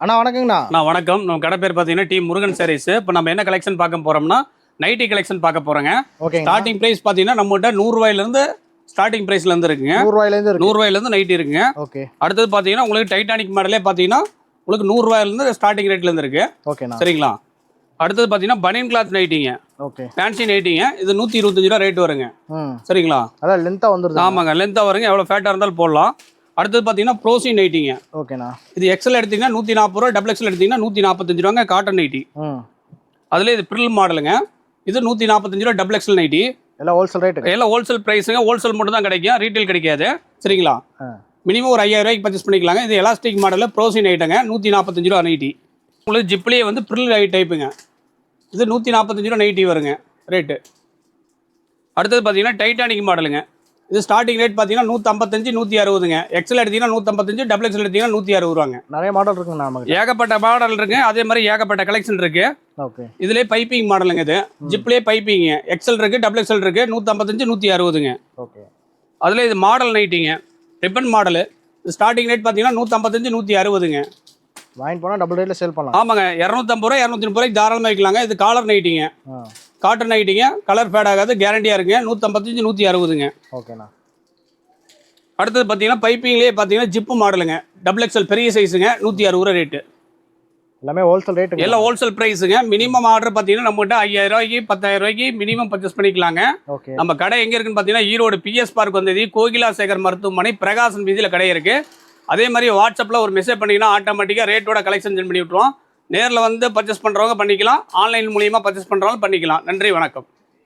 அண்ணா வணக்கங்கண்ணா. வணக்கம். நம்ம கடை பேர் பார்த்தீங்கன்னா டி முருகன் சாரீஸ். இப்போ நம்ம என்ன கலெக்ஷன் பார்க்க போறோம்னா நைட்டி கலெக்ஷன் பார்க்க போறோங்க. ஸ்டார்டிங் பிரைஸ் பார்த்தீங்கன்னா நம்மகிட்ட 100 ரூபாயிலிருந்து ஸ்டார்டிங் பிரைஸ்ல இருந்து இருக்குங்க. 100 ரூபாயிலிருந்து நைட்டி இருக்குங்க. அடுத்தது பார்த்தீங்கன்னா உங்களுக்கு டைட்டானிக் மாடலே பார்த்தீங்கன்னா உங்களுக்கு 100 ரூபாயிலிருந்து ஸ்டார்டிங் ரேட்ல இருந்து இருக்கு. சரிங்களா? அடுத்தது பார்த்தீங்கன்னா பனியன் கிளாத் நைட்டிங்க. ஃபேன்சி நைட்டிங்க. இது 125 ரூபா ரேட் வருங்க. சரிங்களா? அதான் லென்த்தா வந்துருது. ஆமாங்க, லென்த்தா வருங்க. எவ்வளோ ஃபேட்டாக இருந்தாலும் போடலாம். அடுத்தது பார்த்தீங்கன்னா ப்ரோசி நைட்டிங்க. ஓகேண்ணா. இது எக்ஸல் எடுத்தீங்கன்னா 140 ரூபா, டபுள் எக்ஸல் எடுத்தீங்கன்னா 145 ரூபாங்க. Cotton nightie. அதுல இது பிரில் மாடலுங்க. இது 145 ரூபா டபுள் எக்ஸல் நைட்டி. எல்லாம் ஹோல்சேல் ரேட். எல்லாம் ஹோல்சேல் பிரைஸுங்க. ஹோல்சேல் மட்டும் தான் கிடைக்கும், ரீட்டைல் கிடைக்காது. சரிங்களா? மினிமம் ஒரு 5000 ரூபாய்க்கு பர்ச்சேஸ் பண்ணிக்கலாங்க. இது எலாஸ்டிக் மாடலில் ப்ரோசி நைட்டுங்க. 145 ரூபா நைட்டி. உங்களுக்கு ஜிப்லேயே வந்து பிரில் டைப்புங்க. இது 145 ரூபா நைட்டி வருங்க ரேட்டு. அடுத்தது பார்த்தீங்கன்னா டைட்டானிக் மாடலுங்க. இது ஸ்டார்டிங் ரேட் பார்த்தீங்கன்னா 155 160ங்க. எக்ஸல் எடுத்தீங்கன்னா 155, டபுள் எக்ஸல் எடுத்தீங்கன்னா 160 ரூபாங்க. நிறைய மாடல் இருக்குங்க. நமக்கு ஏகப்பட்ட மாடல் இருக்கு. அதே மாதிரி ஏகப்பட்ட கலெக்ஷன் இருக்கு. இதுலேயே பைப்பிங் மாடலுங்க. இது ஜிப்லேயே பைப்பிங்க. எக்ஸல் இருக்கு, டபுள் எக்ஸல் இருக்கு. 155 160ங்க. அதுல இது மாடல் நைட்டிங்க. Ribbon model. ஸ்டார்டிங் ரேட் பார்த்தீங்கன்னா 155 160ங்க. வாங்கி போனால் டபுள் ரேட்ல சேல் பண்ணலாம். ஆமாங்க, 250 ரூபா 230 ரூபாய்க்கு தாராளமாக வைக்கலாங்க. இது காலர் நைட்டிங்க. காட்டன் நைட்டிங்க. கலர் ஃபேட் ஆகாது, கேரண்டியா இருக்குங்க. 155 160ங்க. ஓகேண்ணா. அடுத்தது பார்த்தீங்கன்னா பைப்பிங்லேயே பார்த்தீங்கன்னா ஜிப்பு மாடலுங்க. டபுள் எக்ஸல் பெரிய சைஸுங்க. 160 ரூபா ரேட்டு. எல்லாமே ஹோல்சேல் ரேட்டு. எல்லாம் ஹோல்சேல் பிரைஸுங்க. மினிமம் ஆர்டர் பார்த்தீங்கன்னா நம்மகிட்ட 5000 ரூபாய்க்கு 10000 ரூபாய்க்கு மினிமம் பர்ச்சேஸ் பண்ணிக்கலாங்க. நம்ம கடை எங்கே இருக்குன்னு பார்த்தீங்கன்னா ஈரோடு பிஎஸ் பார்க் வந்தது, கோகிலா சேகர் மருத்துவமனை, பிரகாசன் வீதியில் கடை இருக்கு. அதே மாதிரி வாட்ஸ்அப்பில் ஒரு மெசேஜ் பண்ணிங்கன்னா ஆட்டோமேட்டிக்காக ரேட்டோட கலெக்ஷன் சென்ட் பண்ணி விட்டுருவோம். நேரில் வந்து பர்ச்சேஸ் பண்ணுறவங்க பண்ணிக்கலாம், ஆன்லைன் மூலியமாக பர்ச்சேஸ் பண்ணுறவங்க பண்ணிக்கலாம். நன்றி, வணக்கம்.